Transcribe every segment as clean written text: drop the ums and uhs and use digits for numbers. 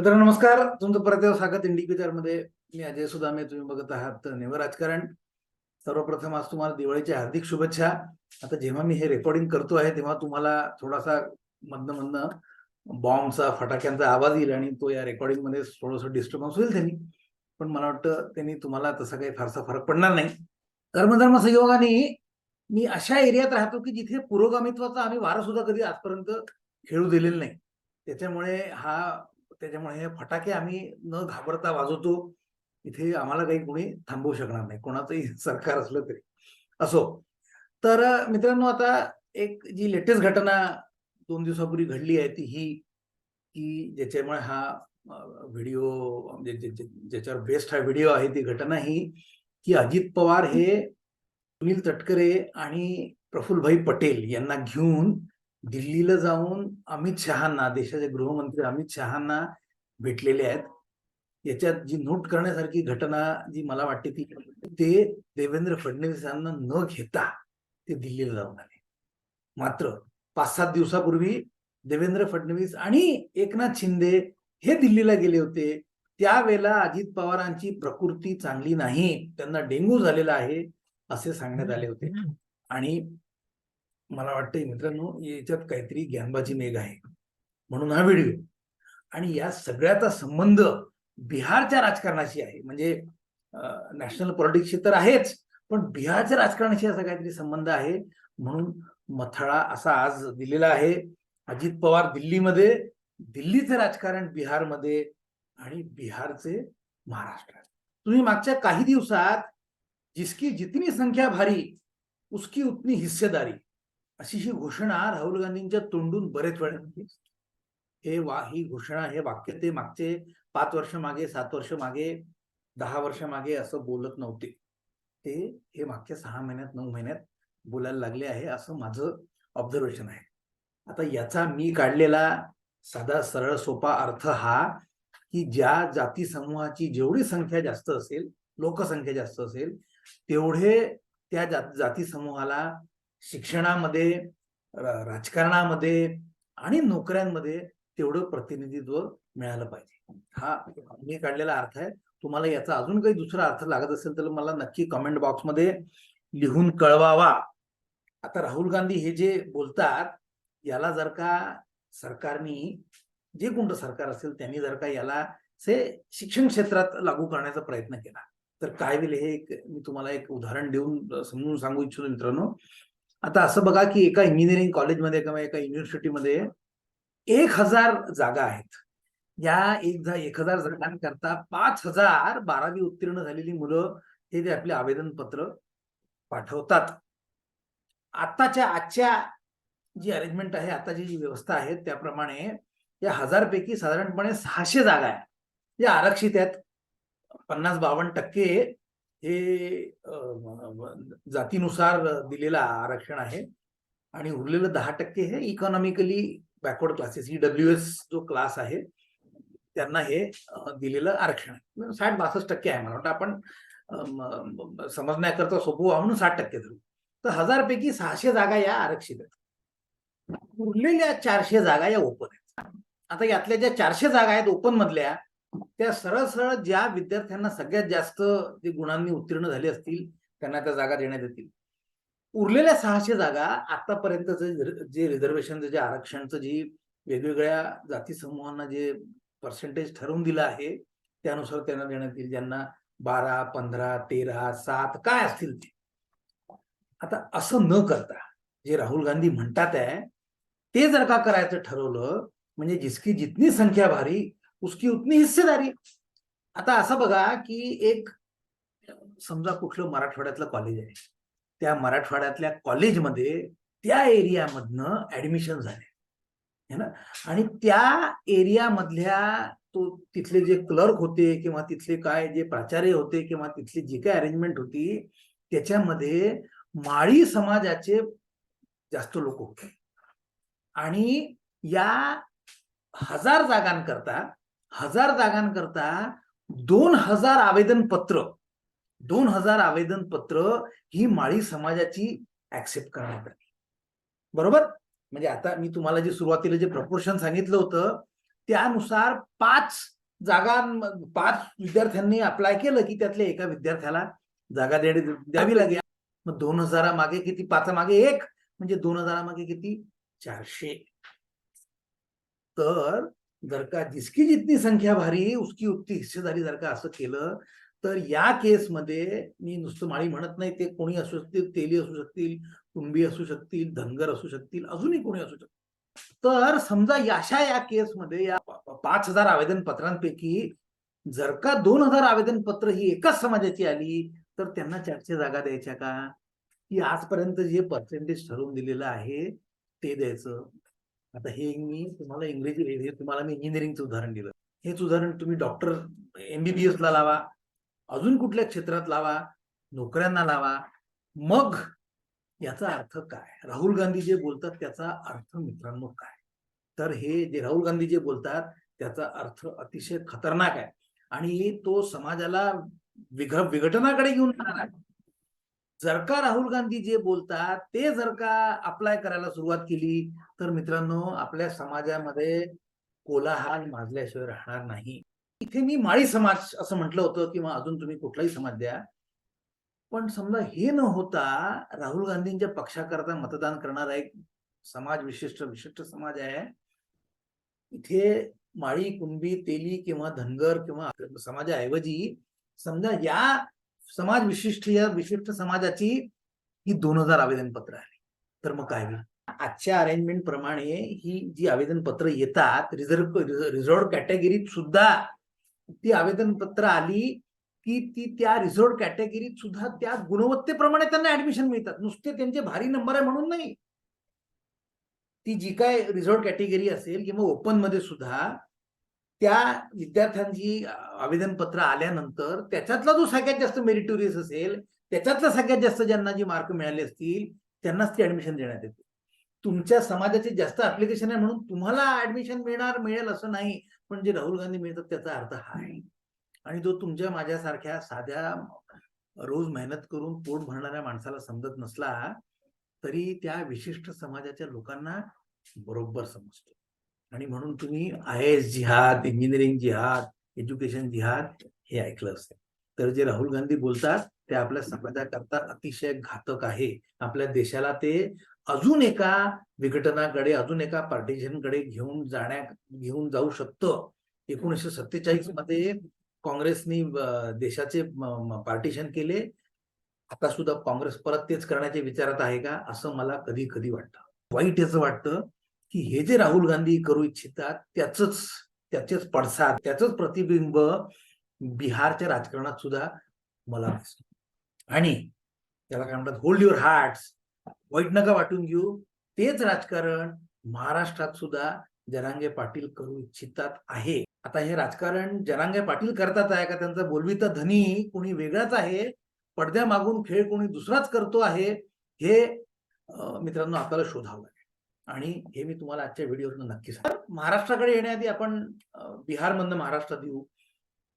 मित्रांनो नमस्कार. तुमचं परत एकदा स्वागत इंडी मध्ये. मी अजय सुदामे, तुम्ही बघत आहात नेव्हर राजकारण. सर्वप्रथम आज तुम्हाला दिवाळीच्या हार्दिक शुभेच्छा. आता जेव्हा मी हे रेकॉर्डिंग करतो आहे तेव्हा तुम्हाला थोडासा मधनं बॉम्बचा फटाक्यांचा आवाज येईल आणि तो या रेकॉर्डिंग मध्ये थोडंसं डिस्टर्बन्स होईल त्यांनी, पण मला वाटतं त्यांनी तुम्हाला तसा काही फारसा फरक पडणार नाही. कर्मधर्म संयोगाने मी अशा एरियात राहतो की जिथे पुरोगामित्वाचा आम्ही वारं सुद्धा कधी आजपर्यंत खेळू दिलेलं नाही. त्याच्यामुळे हे फटाके आम्ही न घाबरता वाजवतो. इथे आम्हाला काही कोणी थांबवू शकणार नाही, कोणाचंही सरकार असलं तरी असो. तर मित्रांनो, आता एक जी लेटेस्ट घटना 2 दिवसापूर्वी घडली आहे ती ही की ज्याच्यामुळे हा व्हिडिओ ज्याच्यावर बेस्ट हा व्हिडिओ आहे, ती घटना ही की अजित पवार हे सुनील तटकरे आणि प्रफुल्लभाई पटेल यांना घेऊन दिल्लीला जाऊन अमित शहांना, देशाचे गृहमंत्री अमित शहांना भेटलेले आहेत. याच्यात जी नोट करण्यासारखी घटना जी मला वाटते ती ते देवेंद्र फडणवीसांना न घेता ते दिल्लीला जाऊन आले. मात्र 5-7 दिवसापूर्वी देवेंद्र फडणवीस आणि एकनाथ शिंदे हे दिल्लीला गेले होते. त्यावेळेला अजित पवारांची प्रकृती चांगली नाही, त्यांना डेंग्यू झालेला आहे असे सांगण्यात आले होते. आणि मला वाटतं मित्रांनो, याच्यात काहीतरी ज्ञानबाजी मेघ आहे म्हणून हा व्हिडिओ. आणि या सगळ्याचा संबंध बिहारच्या राजकारणाशी आहे. म्हणजे नॅशनल पॉलिटिक्सशी तर आहेच, पण बिहारच्या राजकारणाशी असा काहीतरी संबंध आहे म्हणून मथळा असा आज दिलेला आहे. अजित पवार दिल्लीमध्ये, दिल्लीचे राजकारण बिहारमध्ये आणि बिहारचे महाराष्ट्रात. तुम्ही मागच्या काही दिवसात जिसकी जितनी संख्या भारी उसकी उतनी हिस्सेदारी अशी ही घोषणा राहुल गांधींच्या तोंडून बरेच वेळा ही घोषणा, हे वाक्य ते मागचे 5 वर्ष मागे, 7 वर्ष मागे, 10 वर्ष मागे असं बोलत नव्हते. ते हे मागच्या 6 महिन्यात 9 महिन्यात बोलायला लागले आहे असं माझं ऑब्झर्वेशन आहे. आता याचा मी काढलेला साधा सरळ सोपा अर्थ हा की ज्या जाती समूहाची जेवढी संख्या जास्त असेल, लोकसंख्या जास्त असेल, तेवढे त्या जाती समूहाला शिक्षणामध्ये, राजकारणामध्ये आणि नोकऱ्यांमध्ये तेवढं प्रतिनिधित्व मिळालं पाहिजे. हा मी काढलेला अर्थ आहे. तुम्हाला याचा अजून काही दुसरा अर्थ लागत असेल तर मला नक्की कमेंट बॉक्समध्ये लिहून कळवावा. आता राहुल गांधी हे जे बोलतात, याला जर का सरकारनी, जे कोणतं सरकार असेल त्यांनी जर का याला शिक्षण क्षेत्रात लागू करण्याचा प्रयत्न केला तर काय होईल हे मी तुम्हाला एक उदाहरण देऊन समजून सांगू इच्छितो मित्रांनो. आता असं बघा की एका इंजिनिअरिंग कॉलेजमध्ये किंवा एका युनिव्हर्सिटीमध्ये 1000 जागा आहेत. या 1000 जागांकरता 5000 12वी उत्तीर्ण झालेली मुलं ते आपले आवेदन पत्र पाठवतात. आजच्या जी अरेंजमेंट आहे, आताची जी व्यवस्था आहे त्याप्रमाणे या 1000 पैकी साधारणपणे 600 जागा आहेत या आरक्षित आहेत. 50-52% हे जातीनुसार दिलेलं आरक्षण आहे आणि उरलेलं 10% हे इकॉनॉमिकली बॅकवर्ड क्लासेस, EWS जो क्लास आहे त्यांना हे दिलेलं आरक्षण आहे. 60-62% आहे. मला वाटतं आपण समजण्याकरता सोपं व्हावं म्हणून 60% धरू. तर 1000 पैकी 600 जागा या आरक्षित आहेत. उरलेल्या 400 जागा या ओपन आहेत. आता यातल्या ज्या 400 जागा आहेत ओपन मधल्या, त्या सरळ सरळ ज्या विद्यार्थ्यांना सगळ्यात जास्त जे गुणांनी उत्तीर्ण झाले असतील त्यांना त्या जागा देण्यात येतील. उरलेल्या 600 जागा आतापर्यंतचं जे रिझर्वेशनचं, जे आरक्षणचं, जी वेगवेगळ्या जाती समूहांना जे पर्सेंटेज ठरवून दिलं आहे त्यानुसार त्यांना देण्यात येईल, ज्यांना 12, 15, 13, 7 काय असतील ते. आता असं न करता जे राहुल गांधी म्हणतात आहे ते जर का करायचं ठरवलं, म्हणजे जिसकी जितनी संख्या भारी उसकी उतनी हिस्सेदारी. आता असं बघा की एक समजा कुठलं मराठवाड्यातलं कॉलेज आहे, त्या मराठवाड्यातल्या कॉलेजमध्ये त्या एरियामधनं ऍडमिशन झाले है ना, आणि त्या एरियामधल्या तिथले जे क्लर्क होते किंवा तिथले काय जे प्राचार्य होते किंवा तिथली जी काय अरेंजमेंट होती त्याच्यामध्ये माळी समाजाचे जास्त लोक होते. आणि या 1000 जागांकरता 2000 आवेदन पत्र ही माळी समाजाची ऍक्सेप्ट करण्यात आली. बरोबर. म्हणजे आता मी तुम्हाला जे सुरुवातीला जे प्रपोर्शन सांगितलं होतं त्यानुसार 5 जागा 5 विद्यार्थ्यांनी अप्लाय केलं की त्यातल्या एका विद्यार्थ्याला जागा द्यावी लागेल. मग 2000 मागे किती, 5 मागे 1 म्हणजे 2000 मागे किती, 400. तर जर का जिसकी जितनी संख्या भारी उसकी उतनी हिस्सेदारी जर का असं केलं तर या केसमध्ये मी नुसतं माळी म्हणत नाही, ते कोणी असू शकतील, तेली असू शकतील, कुणबी असू शकतील, धनगर असू शकतील, अजूनही कोणी असू शकतील. तर समजा अशा या केसमध्ये या 5000 आवेदन पत्रांपैकी जर का 2000 आवेदन पत्र ही एकाच समाजाची आली तर त्यांना 400 जागा द्यायच्या का, की आजपर्यंत जे पर्सेंटेज ठरवून दिलेलं आहे ते द्यायचं. आता हे मी तुम्हाला तुम्हाला मी इंजिनिअरिंगचं उदाहरण दिलं. हेच उदाहरण तुम्ही डॉक्टर MBBS ला लावा, अजून कुठल्या क्षेत्रात लावा, नोकऱ्यांना लावा. मग याचा अर्थ काय, राहुल गांधी जे बोलतात त्याचा अर्थ मित्रांनो काय, तर हे जे राहुल गांधी जे बोलतात त्याचा अर्थ अतिशय खतरनाक आहे आणि तो समाजाला विघटनाकडे घेऊन जाणार आहे. जर का राहुल गांधी जे बोलतात ते जर का अप्लाय करायला सुरुवात केली तर मित्रांनो आपल्या समाजामध्ये कोलाहल माजल्याशिवाय राहणार नाही. इथे मी माळी समाज असं म्हटलं होतं किंवा अजून तुम्ही कुठलाही समाज द्या, पण समजा हे न होता राहुल गांधींच्या पक्षाकरता मतदान करणारा एक समाज विशिष्ट समाज आहे. इथे माळी, कुणबी, तेली किंवा धनगर किंवा समाजाऐवजी समजा या या विशिष्ट समाजाची ही 2000 आवेदन पत्र आली तर मग काय होईल. आजच्या अरेंजमेंट प्रमाणे ही जी आवेदन पत्र येतात रिझर्व्ड कॅटेगरीत सुद्धा ती आवेदन पत्र आली की ती त्या रिझर्व्ड कॅटेगरीत सुद्धा त्या गुणवत्तेप्रमाणे त्यांना ऍडमिशन मिळतात, नुसते त्यांचे भारी नंबर आहे म्हणून नाही. ती जी काय रिझर्व्ड कॅटेगरी असेल किंवा ओपन मध्ये सुद्धा त्या विद्यार्थ्यांची आवेदन पत्र आल्यानंतर त्याच्यातला जो सगळ्यात जास्त मेरिटोरियस असेल, त्याच्यातला सगळ्यात जास्त ज्यांना जी मार्क मिळाले असतील त्यांनाच ती ऍडमिशन देण्यात येते. तुमच्या समाजाचे जास्त ऍप्लिकेशन आहे म्हणून तुम्हाला ऍडमिशन मिळेल असं नाही, पण जे राहुल गांधी मिळतात त्याचा अर्थ हा आहे. आणि जो तुमच्या माझ्यासारख्या साध्या रोज मेहनत करून पोट भरणाऱ्या माणसाला समजत नसला तरी त्या विशिष्ट समाजाच्या लोकांना बरोबर समजतो. आणि म्हणून तुम्ही IAS जिहाद, इंजिनिअरिंग जिहाद, एज्युकेशन जिहाद हे ऐकलं असेल. तर जे राहुल गांधी बोलतात ते आपल्या समाजाकरता अतिशय घातक आहे. आपल्या देशाला ते अजून एका विघटनाकडे, अजून एका पार्टिशनकडे घेऊन जाऊ शकतं. 1947 मध्ये काँग्रेसनी देशाचे पार्टिशन केले. आता सुद्धा काँग्रेस परत तेच करण्याच्या विचारात आहे का, असं मला कधी कधी वाटतं. वाईट याचं वाटतं की हे जे राहुल गांधी करू इच्छितात त्याचेच पडसाद, त्याचंच प्रतिबिंब बिहारच्या राजकारणात सुद्धा मला दिसतो. आणि त्याला काय म्हणतात, होल्ड युअर हार्ट्स, वाईट नका वाटून घेऊ. तेच राजकारण महाराष्ट्रात सुद्धा जरांगे पाटील करू इच्छितात आहे. आता हे राजकारण जरांगे पाटील करतात आहे का त्यांचा बोलविता धनी कोणी वेगळाच आहे, पडद्या मागून खेळ कोणी दुसराच करतो आहे, हे मित्रांनो आपल्याला शोधावं लागेल. आणि हे मी तुम्हाला आजच्या व्हिडिओतून नक्की सांगतो. महाराष्ट्राकडे येण्याआधी आपण बिहारमधनं महाराष्ट्रात येऊ.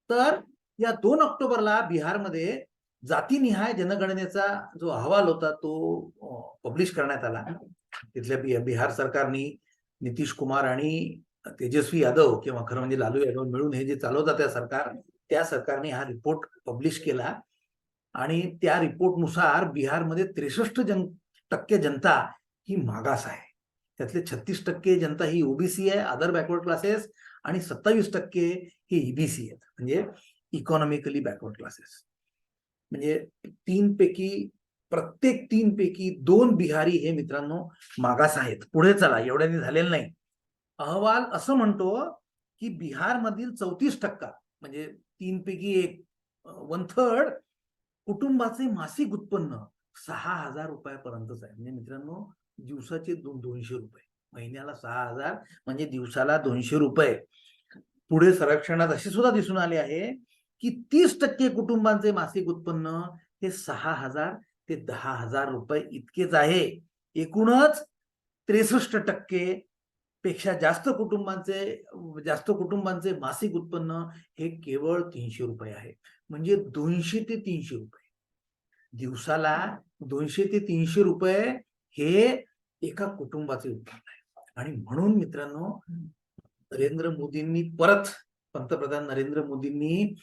तर या 2 ऑक्टोबरला बिहारमध्ये जातीनिहाय जनगणनेचा जो अहवाल होता तो पब्लिश करण्यात आला. तिथल्या बिहार सरकारने नितीश कुमार आणि तेजस्वी यादव किंवा खरं म्हणजे लालू यादव मिळून हे जे चालवतात त्या सरकारने हा रिपोर्ट पब्लिश केला. आणि त्या रिपोर्टनुसार बिहारमध्ये 63% जनता ही मागास आहे. त्यातले 36% जनता ही ओबीसी आहे, अदर बॅकवर्ड क्लासेस, आणि 27% ही EBC आहेत, म्हणजे इकॉनॉमिकली बॅकवर्ड क्लासेस. म्हणजे प्रत्येक 3 पैकी 2 बिहारी हे मित्रांनो मागास आहेत. पुढे चला, एवढ्याने झालेलं नाही. अहवाल असं म्हणतो की बिहारमधील 34% म्हणजे 3 पैकी 1/3 कुटुंबाचे मासिक उत्पन्न 6,000 रुपयापर्यंतच आहे. म्हणजे मित्रांनो दिवसाचे 200 रुपये, महिन्याला 6,000 म्हणजे दिवसाला 200 रुपये. पुढे सर्वेक्षणात असे सुद्धा दिसून आले आहे की 30% कुटुंबांचे मासिक उत्पन्न हे 6,000 ते 10,000 रुपये इतकेच आहे. एकूणच 63% पेक्षा जास्त कुटुंबांचे मासिक उत्पन्न हे केवळ 300 रुपये आहे. म्हणजे 200 ते 300 रुपये दिवसाला, 200 ते 300 रुपये हे एका कुटुंबाचे उत्पन्न आहे. आणि म्हणून मित्रांनो नरेंद्र मोदींनी परत पंतप्रधान नरेंद्र मोदींनी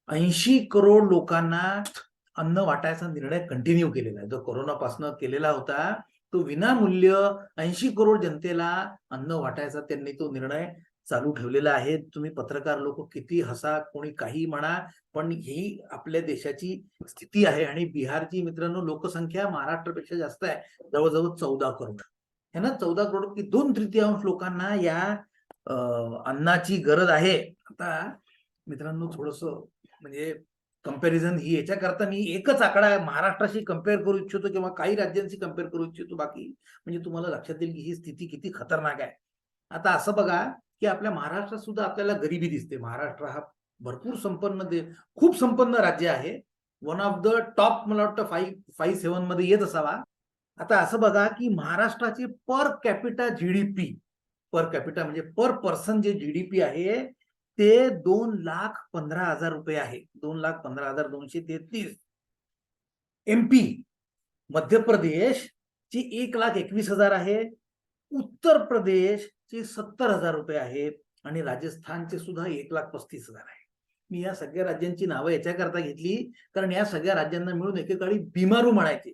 80 करोड लोकांना अन्न वाटायचा निर्णय कंटिन्यू केलेला आहे. जो कोरोनापासून केलेला होता तो विनामूल्य 80 करोड जनतेला अन्न वाटायचा त्यांनी तो निर्णय चालू ठेवलेला आहे. तुम्ही पत्रकार लोक किती हसा, कोणी काही म्हणा, पण ही आपल्या देशाची स्थिती आहे. आणि बिहारची मित्रांनो लोकसंख्या महाराष्ट्रापेक्षा जास्त आहे, जवळजवळ 14 करोड है ना. 14 करोड की 2/3 लोकांना या अन्नाची गरज आहे. आता मित्रांनो थोडस म्हणजे कंपॅरिझन ही याच्याकरता मी एकच आकडा महाराष्ट्राशी कम्पेअर करू इच्छितो किंवा काही राज्यांशी कम्पेअर करू इच्छितो, बाकी म्हणजे तुम्हाला लक्षात येईल की ही स्थिती किती खतरनाक आहे. आता असं बघा की आपल्या महाराष्ट्रात सुद्धा आपल्याला गरिबी दिसते. महाराष्ट्र हा भरपूर संपन्न खूप संपन्न राज्य आहे. वन ऑफ द टॉप मला वाटतं 5-7 मध्ये येत असावा. आता असं बघा की महाराष्ट्राचे per capita GDP, per capita म्हणजे पर पर्सन जे जीडीपी आहे ते 2,15,000 रुपये आहे. 2,15,233. एमपी मध्य प्रदेश ची 1,21,000 आहे. उत्तर प्रदेश चे 70,000 रुपये आहे आणि राजस्थानचे सुद्धा 1,35,000 आहे. मी या सगळ्या राज्यांची नावं याच्याकरता घेतली कारण या सगळ्या राज्यांना मिळून एकेकाळी बिमारू म्हणायचे.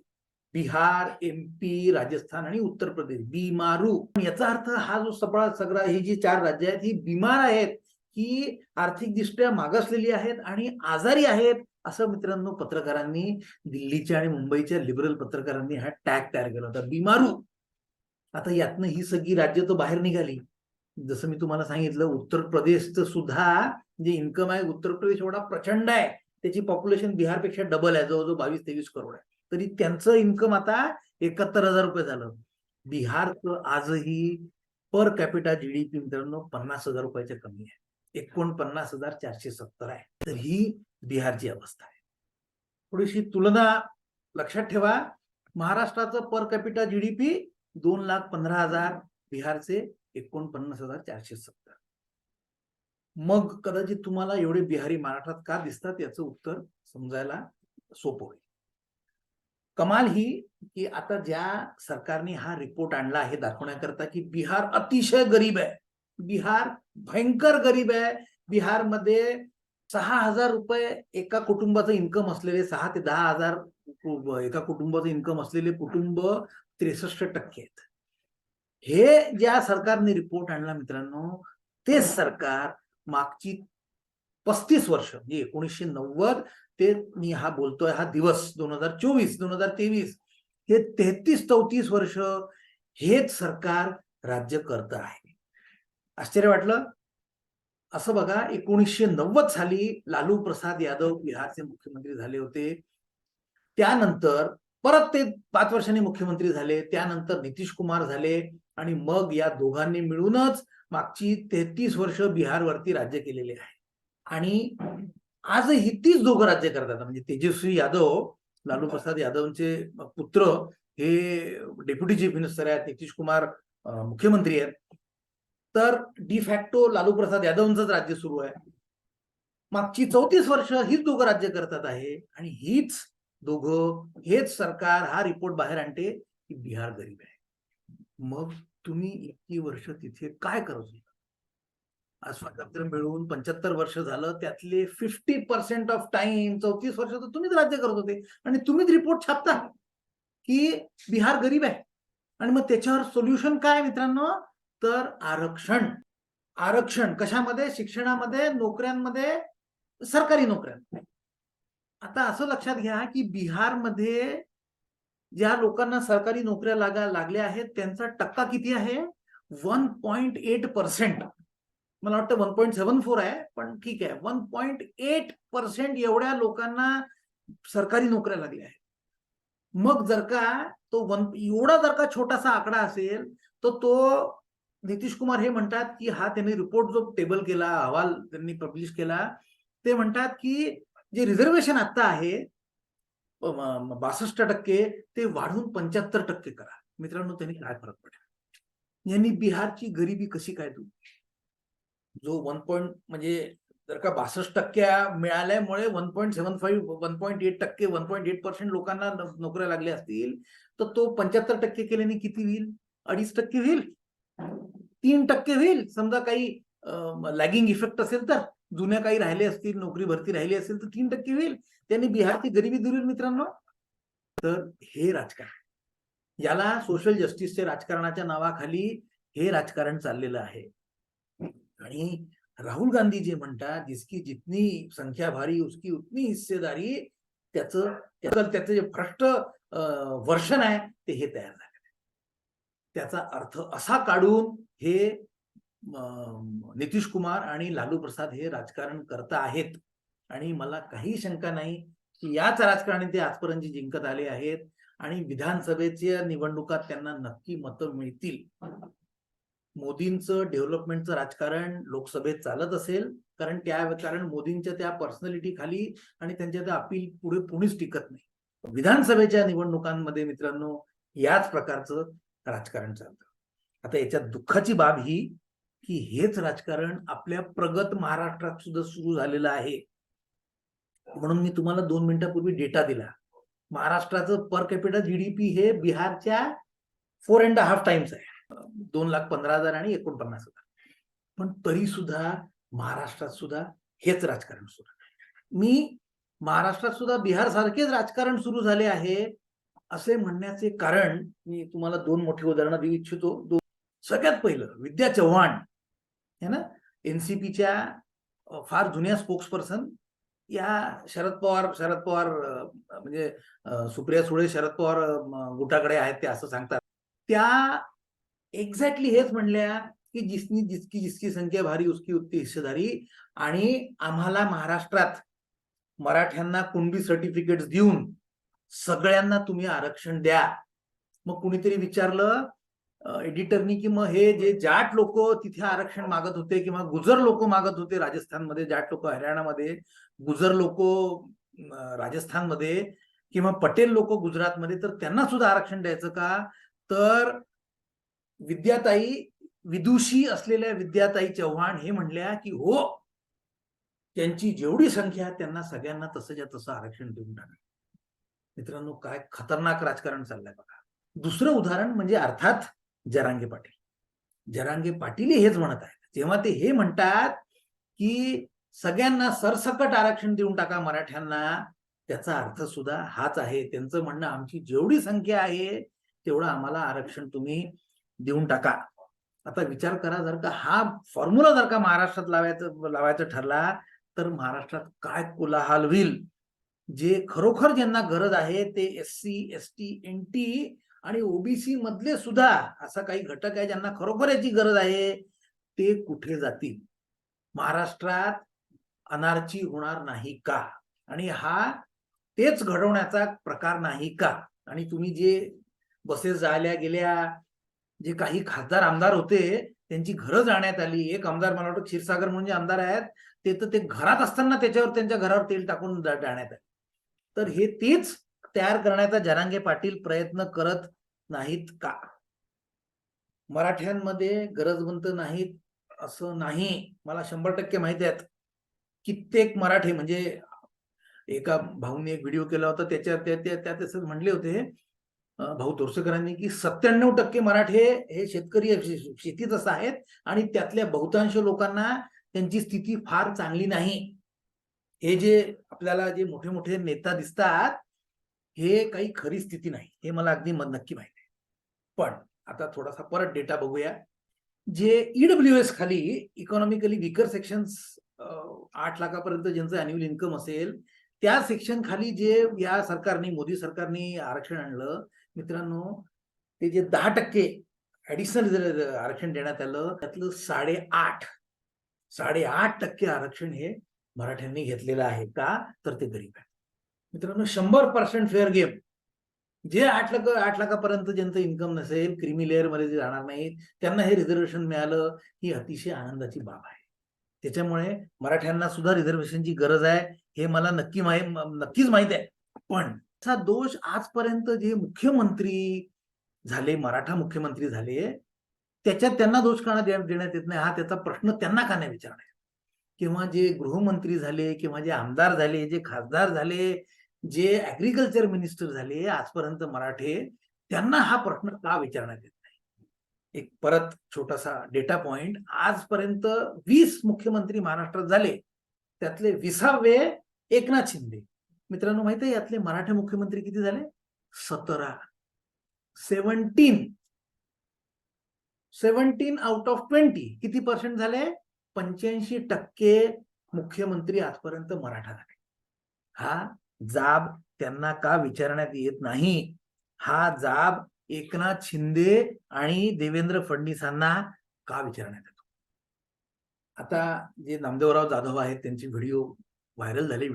बिहार, एमपी, राजस्थान आणि उत्तर प्रदेश बिमारू. याचा अर्थ हा जो सगळा ही जी 4 राज्य आहेत ही बिमार आहेत, ही आर्थिकदृष्ट्या मागासलेली आहेत आणि आजारी आहेत, असं मित्रांनो पत्रकारांनी, दिल्लीच्या आणि मुंबईच्या लिबरल पत्रकारांनी हा टॅग तयार केला होता, बिमारू. आता यातनं ही सगळी राज्य तर बाहेर निघाली. जसं मी तुम्हाला सांगितलं उत्तर प्रदेशचं सुद्धा जे इन्कम आहे, उत्तर प्रदेश एवढा प्रचंड आहे, त्याची पॉप्युलेशन बिहारपेक्षा डबल आहे, जवळजवळ 22-23 करोड आहे, तरी त्यांचं इन्कम आता 71,000 रुपये झालं. बिहारचं आजही पर कॅपिटा जीडीपी मित्रांनो 50,000 रुपयाच्या कमी आहे, 49,470 आहे. तर ही बिहारची अवस्था आहे. थोडीशी तुलना लक्षात ठेवा. महाराष्ट्राचं पर कॅपिटा जीडीपी 2,15,000, बिहारचे 49,470. मग कदाचित तुम्हाला एवढे बिहारी महाराष्ट्रात का दिसतात याचं उत्तर समजायला सोपं होईल. कमाल ही की आता ज्या सरकारने हा रिपोर्ट आणला आहे दाखवण्याकरता की बिहार अतिशय गरीब आहे, बिहार भयंकर गरीब आहे. बिहारमध्ये 6,000 रुपये एका कुटुंबाचं इन्कम असलेले, 6 ते 10,000 एका कुटुंबाचं इन्कम असलेले कुटुंब 63% आहेत. हे ज्या सरकारने रिपोर्ट आणला मित्रांनो, ते सरकार मागची 35 वर्ष म्हणजे 1990 ते मी हा बोलतोय हा दिवस 2024-2023 हे 33-34 वर्ष हेच सरकार राज्य करत आहे. आश्चर्य वाटलं? असं बघा 1990 साली लालू प्रसाद यादव बिहारचे मुख्यमंत्री झाले होते. त्यानंतर परत ते 5 वर्षांनी मुख्यमंत्री झाले. त्यानंतर नितीश कुमार झाले आणि मग या दोघांनी मिळूनच मागची 33 वर्ष बिहारवरती राज्य केलेले आहे. आणि आजही तीच दोघं राज्य करतात. म्हणजे तेजस्वी यादव, लालू प्रसाद यादवचे पुत्र, हे डेप्युटी चीफ मिनिस्टर आहेत, नितीश कुमार मुख्यमंत्री आहेत. तर डिफॅक्टो लालू प्रसाद यादवच राज्य सुरू आहे. मागची 34 वर्ष हीच दोघं राज्य करतात आहे आणि हीच दोघं, हेच सरकार हा रिपोर्ट बाहेर आणते की बिहार गरीब आहे. मग तुम्ही इतकी वर्ष तिथे काय करत होता? आज स्वातंत्र्य मिळून 75 वर्ष झालं, त्यातले 50% ऑफ टाइम 34 वर्ष तर तुम्हीच राज्य करत होते आणि तुम्हीच रिपोर्ट छापता की बिहार गरीब आहे. आणि मग त्याच्यावर सोल्युशन काय मित्रांनो? तर आरक्षण. आरक्षण कशामध्ये? शिक्षणामध्ये, नोकऱ्यांमध्ये, सरकारी नोकऱ्यांमध्ये. आता असं लक्षात घ्या की बिहारमध्ये ज्या लोकांना सरकारी नोकऱ्या लागल्या आहेत त्यांचा टक्का किती आहे? 1.8%. मला वाटतं 1.74 आहे, पण ठीक आहे, 1.8% एवढ्या लोकांना सरकारी नोकऱ्या लागल्या आहेत. मग जर का तो एवढा जर का छोटासा आकडा असेल तर तो नितीश कुमार हे म्हणतात की हा त्यांनी रिपोर्ट जो टेबल केला, अहवाल त्यांनी पब्लिश केला, ते म्हणतात की जे रिझर्वेशन आता आहे 62% ते वाढून 75% करा. मित्रांनो त्यांनी काय फरक पडेल? यांनी बिहारची गरिबी कशी काय दूर? जो 1 म्हणजे जर का 62% मिळाल्यामुळे 1.75 1.8% 1.8% लोकांना नोकऱ्या लागल्या असतील तर तो 75% केल्याने किती होईल? 2.5% होईल, 3% होईल समजा काही लॅगिंग इफेक्ट असेल तर. जुन्या काही राहिले असतील, नोकरी भरती राहिली असेल तर 3% होईल. त्यांनी बिहारची गरिबी दूर होईल मित्रांनो. तर हे राजकारण, याला सोशल जस्टिसच्या राजकारणाच्या नावाखाली हे राजकारण चाललेलं आहे. आणि राहुल गांधी जे म्हणतात, जिसकी जितनी संख्या भारी उसकी उतनी हिस्सेदारी, त्याचं जे भ्रष्ट वर्षन आहे ते हे तयार झालं. त्याचा अर्थ असा काढून हे नितीश कुमार आणि लालू प्रसाद हे राजकारण करत आहेत. आणि मला काही शंका नाही की याच राजकारणी ते आजपर्यंत जिंकत आले आहेत आणि विधानसभेच्या निवडणुकात त्यांना नक्की मतं मिळतील. मोदींचं डेव्हलपमेंटचं राजकारण लोकसभेत चालत असेल, कारण मोदींच्या त्या पर्सनॅलिटी खाली आणि त्यांच्या त्या अपील पुढे कोणीच टिकत नाही. विधानसभेच्या निवडणुकांमध्ये मित्रांनो याच प्रकारचं राजकारण चालतं. आता याच्यात दुःखाची बाब ही की हेच राजकारण आपल्या प्रगत महाराष्ट्रात सुद्धा सुरू झालेलं आहे. म्हणून मी तुम्हाला 2 मिनिटांपूर्वी डेटा दिला. महाराष्ट्राचं पर कॅपिटा जीडीपी हे बिहारच्या 4.5 टाइम्स आहे. 2,15,000 आणि 49,000. पण तरी सुद्धा महाराष्ट्रात सुद्धा हेच राजकारण सुरू आहे. मी महाराष्ट्रात सुद्धा बिहार सारखेच राजकारण सुरू झाले आहे असे म्हणण्याचे कारण मी तुम्हाला 2 मोठी उदाहरणं देऊ इच्छितो. सगळ्यात पहिलं विद्या चव्हाण है ना, एनसीपीच्या फार जुन्या स्पोक्सपर्सन, या शरद पवार म्हणजे सुप्रिया सुळे शरद पवार गुटाकडे आहेत ते असं सांगतात. त्या एक्झॅक्टली हेच म्हणल्या की जिसकी संख्या भारी उसकी उतनी हिस्सेदारी, आणि आम्हाला महाराष्ट्रात मराठ्यांना कुणबी सर्टिफिकेट देऊन सगळ्यांना तुम्ही आरक्षण द्या. मग कुणीतरी विचारलं एडिटरनी की मग हे जे जाट लोक तिथे आरक्षण मागत होते किंवा गुजर लोक मागत होते राजस्थानमध्ये, जाट लोक हरियाणामध्ये, गुजर लोक राजस्थानमध्ये किंवा पटेल लोक गुजरातमध्ये, तर त्यांना सुद्धा आरक्षण द्यायचं का? तर विद्याताई, विदुषी असलेल्या विद्याताई चव्हाण हे म्हणल्या की हो, त्यांची जेवढी संख्या त्यांना सगळ्यांना तसंच्या तसं आरक्षण देऊन टाका. मित्रांनो काय खतरनाक राजकारण चाललंय बघा. दुसरं उदाहरण म्हणजे अर्थात जरांगे पाटील. जरांगे पाटील हेच म्हणत आहेत. जेव्हा ते हे म्हणतात की सगळ्यांना सरसकट आरक्षण देऊन टाका मराठ्यांना, त्याचा अर्थ सुद्धा हाच आहे. त्यांचं म्हणणं आमची जेवढी संख्या आहे तेवढं आम्हाला आरक्षण तुम्ही देऊन टाका. आता विचार करा, जर का हा फॉर्म्युला जर का महाराष्ट्रात लावायचा ठरला तर महाराष्ट्रात काय कोलाहल होईल. जे खरोखर ज्यांना गरज आहे ते एससी, एसटी, एनटी आणि ओबीसी मधले सुद्धा असा काही घटक आहे ज्यांना खरोखर याची गरज आहे, ते कुठे जातील? महाराष्ट्रात अनारची होणार नाही का? आणि हा तेच घडवण्याचा प्रकार नाही का? आणि तुम्ही जे बसेस जायला गेल्या, जे काही खासदार आमदार होते त्यांची घरं जाण्यात आली. एक आमदार मला वाटतं क्षीरसागर म्हणजे आमदार आहेत, ते घरात असताना त्यांच्या घरावर तेल टाकून जाण्यात आले. तर हे तेच तयार करण्याचा जरांगे पाटील प्रयत्न करत नाहीत का? मराठ्यांमध्ये गरजवंत नाहीत असं नाही, मला 100% माहिती आहेत. कित्येक मराठी, म्हणजे एका भाऊने एक व्हिडिओ केला होता त्यात असं म्हणले होते भाऊ तोरसेकरांनी की 97% मराठे हे शेतकरी शेतीतच आहेत आणि त्यातल्या बहुतांश लोकांना त्यांची स्थिती फार चांगली नाही. हे जे आपल्याला जे मोठे मोठे नेता दिसतात हे काही खरी स्थिती नाही, हे मला अगदी नक्की माहिती आहे. पण आता थोडासा परत डेटा बघूया. जे ईडब्ल्यूएस खाली इकॉनॉमिकली वीकर सेक्शन्स 8 लाखापर्यंत ज्यांचं अॅन्युअल इन्कम असेल त्या सेक्शन खाली जे या सरकारने, मोदी सरकारने आरक्षण आणलं मित्रांनो, ते जे 10% ऍडिशनल आरक्षण देण्यात आलं त्यातलं 8.5% आरक्षण हे मराठ्यांनी घेतलेलं आहे. का? तर ते गरीब आहेत. मित्रांनो 100% फेअर गेम. जे 8 लाखापर्यंत ज्यांचं इन्कम नसेल, क्रीमी लेअर मध्ये जे जाणार नाहीत, त्यांना हे रिझर्वेशन मिळालं ही अतिशय आनंदाची बाब आहे. त्याच्यामुळे मराठ्यांना सुद्धा रिझर्वेशनची गरज आहे हे मला नक्कीच माहित आहे. पण त्याचा दोष आजपर्यंत जे मुख्यमंत्री झाले, मराठा मुख्यमंत्री झाले, त्याच्यात त्यांना दोष का देण्यात येत नाही, हा त्याचा प्रश्न त्यांना का नाही विचारण्यात? किंवा जे गृहमंत्री झाले, किंवा जे आमदार झाले, जे खासदार झाले, जे ऍग्रीकल्चर मिनिस्टर झाले आजपर्यंत मराठे, त्यांना हा प्रश्न का विचारण्यात येत नाही? एक परत छोटासा डेटा पॉइंट, आजपर्यंत 20 मुख्यमंत्री महाराष्ट्रात झाले त्यातले 20वे एकनाथ शिंदे. मित्रांनो माहित आहे यातले मराठा मुख्यमंत्री किती झाले? 17. 17 आउट ऑफ 20 किती % झाले? 85% मुख्यमंत्री आजपर्यंत मराठा झाले. हा जाब त्यांना का विचारण्यात येत नाही? हा जाब एकनाथ शिंदे आणि देवेंद्र फडणवीसांना का विचारण्यात येतो? आता जे नामदेवराव जाधव आहेत त्यांची व्हिडिओ व्हायरल झाले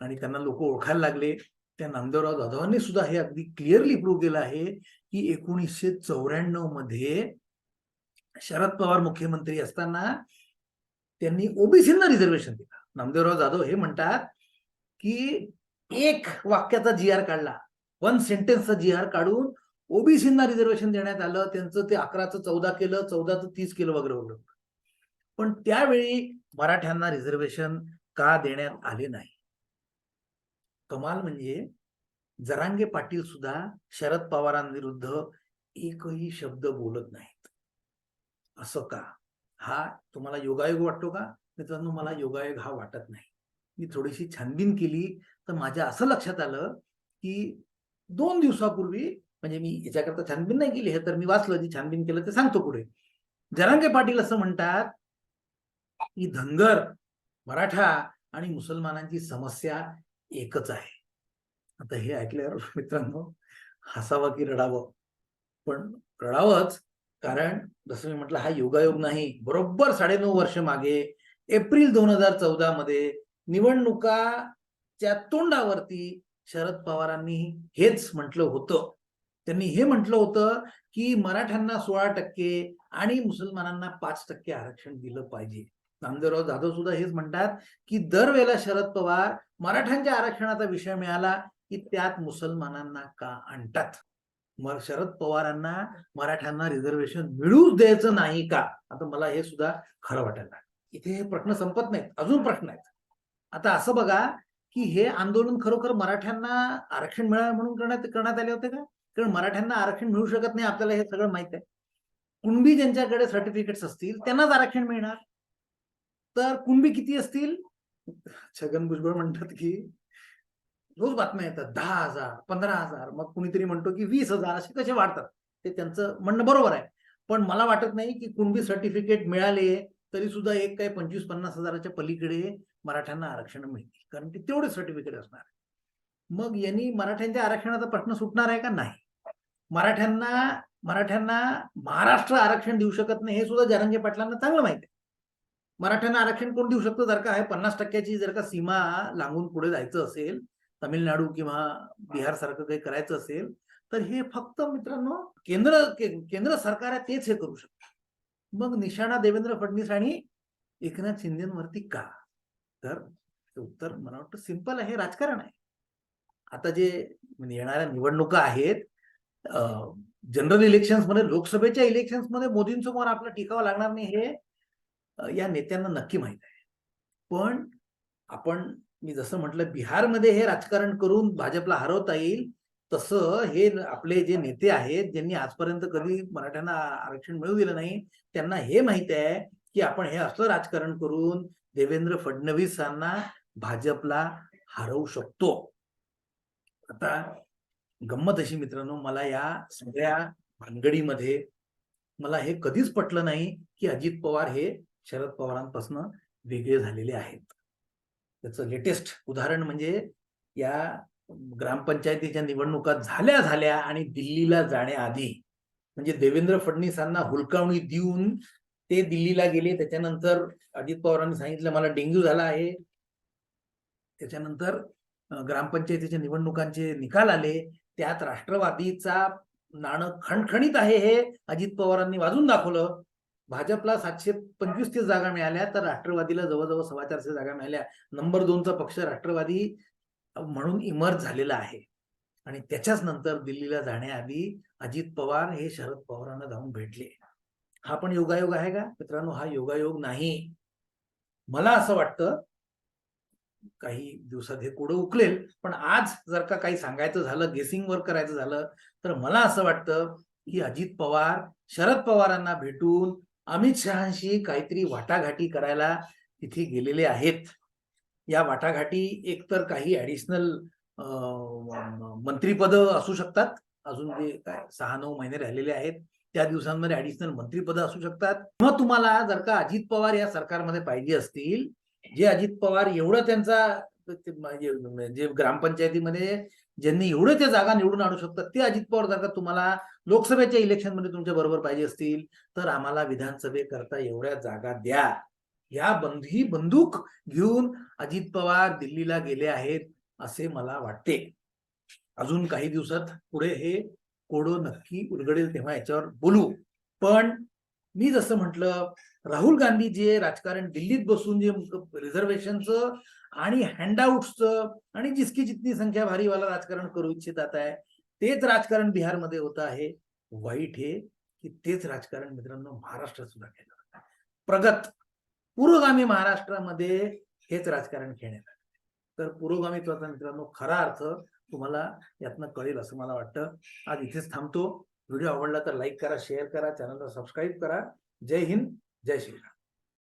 आणि त्यांना लोक ओळखायला लागले. त्या नामदेवराव जाधवांनी सुद्धा हे अगदी क्लिअरली प्रूव्ह केलं आहे की 1994 मध्ये शरद पवार मुख्यमंत्री असताना त्यांनी ओबीसींना रिझर्वेशन दिलं. नामदेवराव जाधव हे म्हणतात की एक वाक्याचा GR काढला, 1 सेंटेन्सचा GR काढून ओबीसींना रिझर्वेशन देण्यात आलं. त्यांचं ते 11चं 14 केलं, 14चं 30 केलं वगैरे वगैरे. पण त्यावेळी मराठ्यांना रिझर्वेशन का देण्यात आले नाही? कमाल म्हणजे जरांगे पाटील सुद्धा शरद पवारांविरुद्ध एकही शब्द बोलत नाहीत. असं का? हा तुम्हाला योगायोग वाटतो का? मित्रांनो मला योगायोग हा वाटत नाही. मी थोडीशी छानबीन केली तर माझ्या असं लक्षात आलं की 2 दिवसापूर्वी, म्हणजे मी याच्याकरता छानबीन नाही केली, हे तर मी वाचलं, जी छानबीन केलं ते सांगतो पुढे. जरांगे पाटील असं म्हणतात की धनगर, मराठा आणि मुसलमानांची समस्या एकच आहे. आता हे ऐकल्यावर मित्रांनो हसावं की रडावं? पण रडावंच, कारण जसं मी म्हटलं हा योगायोग नाही. बरोबर 9.5 वर्ष मागे एप्रिल 2014 मध्ये निवडणुकाच्या तोंडावरती शरद पवारांनी हेच म्हटलं होतं. त्यांनी हे म्हटलं होतं की मराठ्यांना 16% आणि मुसलमानांना 5% आरक्षण दिलं पाहिजे. नामदेवराव जाधव सुद्धा हेच म्हणतात की दरवेळेला शरद पवार मराठ्यांच्या आरक्षणाचा विषय मिळाला की त्यात मुसलमानांना का आणतात? मग शरद पवारांना मराठ्यांना रिझर्वेशन मिळूच द्यायचं नाही का? आता मला हे सुद्धा खरं वाटायला लागलं. इथे हे प्रश्न संपत नाहीत, अजून प्रश्न आहेत. आता असं बघा की हे आंदोलन खरोखर मराठ्यांना आरक्षण मिळावं म्हणून करण्यात आले होते का? कारण मराठ्यांना आरक्षण मिळू शकत नाही आपल्याला हे सगळं माहित आहे. कुणबी ज्यांच्याकडे सर्टिफिकेट्स असतील त्यांनाच आरक्षण मिळणार. तर कुणबी किती असतील? छगन भुजबळ म्हणतात की रोज बातम्या येतात 10,000, 15,000, मग कुणीतरी म्हणतो की 20,000, असे कसे वाढतात? ते त्यांचं म्हणणं बरोबर आहे. पण मला वाटत नाही की कुणबी सर्टिफिकेट मिळाले तरी सुद्धा एक काही 25-50 हजाराच्या पलीकडे मराठ्यांना आरक्षण मिळतील, कारण की तेवढे सर्टिफिकेट असणार. मग यांनी मराठ्यांच्या आरक्षणाचा प्रश्न सुटणार आहे का? नाही. मराठ्यांना महाराष्ट्र आरक्षण देऊ शकत नाही हे सुद्धा जरांगे पाटलांना चांगलं माहिती आहे. मराठ्यांना आरक्षण कोण देऊ शकतो? जर का हे 50%ची जर का सीमा लांबून पुढे जायचं असेल, तामिळनाडू किंवा बिहार सारखं काही करायचं असेल, तर हे फक्त मित्रांनो केंद्र सरकार आहे तेच हे करू शकतं. मग निशाणा देवेंद्र फडणवीस आणि एकनाथ शिंदेवरती का? तर उत्तर मला वाटतं सिंपल आहे, राजकारण आहे. आता जे येणाऱ्या निवडणुका आहेत, जनरल इलेक्शन्स मध्ये, लोकसभेच्या इलेक्शन्स मध्ये मोदींसमोर आपलं टिकावं लागणार नाही हे या नेत्यांना नक्की माहित आहे. पण मी जसं म्हटलं बिहारमध्ये हे राजकारण करून भाजपला हरवता येईल, तसं हे आपले जे नेते आहेत ज्यांनी आजपर्यंत कधी मराठ्यांना आरक्षण मिळू दिलं नाही, त्यांना हे माहिती आहे की आपण हे असं राजकारण करून देवेंद्र फडणवीसांना भाजपला हरवू शकतो. आता गंमत अशी मित्रांनो, मला या सगळ्या भानगडीमध्ये मला हे कधीच पटलं नाही की अजित पवार हे शरद पवारांपासून वेगळे झालेले आहेत. त्याचं लेटेस्ट उदाहरण म्हणजे या ग्रामपंचायतीच्या निवडणुका झाल्या आणि दिल्लीला जाण्याआधी, म्हणजे देवेंद्र फडणवीसांना हुलकावणी देऊन ते दिल्लीला गेले. त्याच्यानंतर अजित पवारांनी सांगितलं मला डेंग्यू झाला आहे. त्याच्यानंतर ग्रामपंचायतीच्या निवडणुकांचे निकाल आले, त्यात राष्ट्रवादीचा नाणं खणखणीत आहे हे अजित पवारांनी वाजून दाखवलं. भाजपला 725 जागा मिळाल्या तर राष्ट्रवादीला जवळजवळ 425 जागा मिळाल्या. नंबर 2चा पक्ष राष्ट्रवादी म्हणून इमर्ज झालेला आहे. आणि त्याच्याच नंतर दिल्लीला जाण्याआधी अजित पवार हे शरद पवारांना जाऊन भेटले. हा पण योगायोग आहे का? मित्रांनो हा योगायोग नाही. मला असं वाटतं काही दिवसात हे कोडं उकलेल, पण आज जर का काही सांगायचं झालं, गेसिंग वर्क करायचं झालं, तर मला असं वाटतं की अजित पवार शरद पवारांना भेटून अमित शहांशी काहीतरी वाटाघाटी करायला तिथे गेलेले आहेत. या वाटाघाटी एकतर काही ऍडिशनल मंत्रीपद असू शकतात, अजून जे काय 6-9 महिने राहिलेले आहेत त्या दिवसांमध्ये ऍडिशनल मंत्रीपद असू शकतात. मग तुम्हाला जर का अजित पवार या सरकारमध्ये पाहिजे असतील, जे अजित पवार एवढं त्यांचा जे ग्रामपंचायतीमध्ये ज्यांनी एवढे त्या जागा निवडून आणू शकतात ते अजित पवार जर का तुम्हाला लोकसभेच्या इलेक्शनमध्ये तुमच्या बरोबर पाहिजे असतील तर आम्हाला विधानसभेकरता एवढ्या जागा द्या. ही बंदूक घेऊन अजित पवार दिल्लीला गेले आहेत असे मला वाटते. अजून काही दिवसात पुढे हे कोडं नक्की उलगडेल तेव्हा याच्यावर बोलू. पण मी जसं म्हटलं, राहुल गांधी जे राजकारण दिल्लीत बसून जे रिझर्वेशनचं आणि हँडआउट्सचं आणि जिसकी जितनी संख्या भारीवाला राजकारण करू इच्छितात आहे तेच राजकारण बिहारमध्ये होत आहे. वाईट हे की तेच राजकारण मित्रांनो महाराष्ट्रात सुद्धा केलं जातं. प्रगत पुरोगामी महाराष्ट्रामध्ये हेच राजकारण खेळण्यात आलं. तर पुरोगामीत्वाचा मित्रांनो खरा अर्थ तुम्हाला यातनं कळेल असं मला वाटतं. आज इथेच थांबतो. व्हिडिओ आवडला तर लाईक करा, शेअर करा, चॅनलला सबस्क्राईब करा. जय हिंद, जय श्रीराम.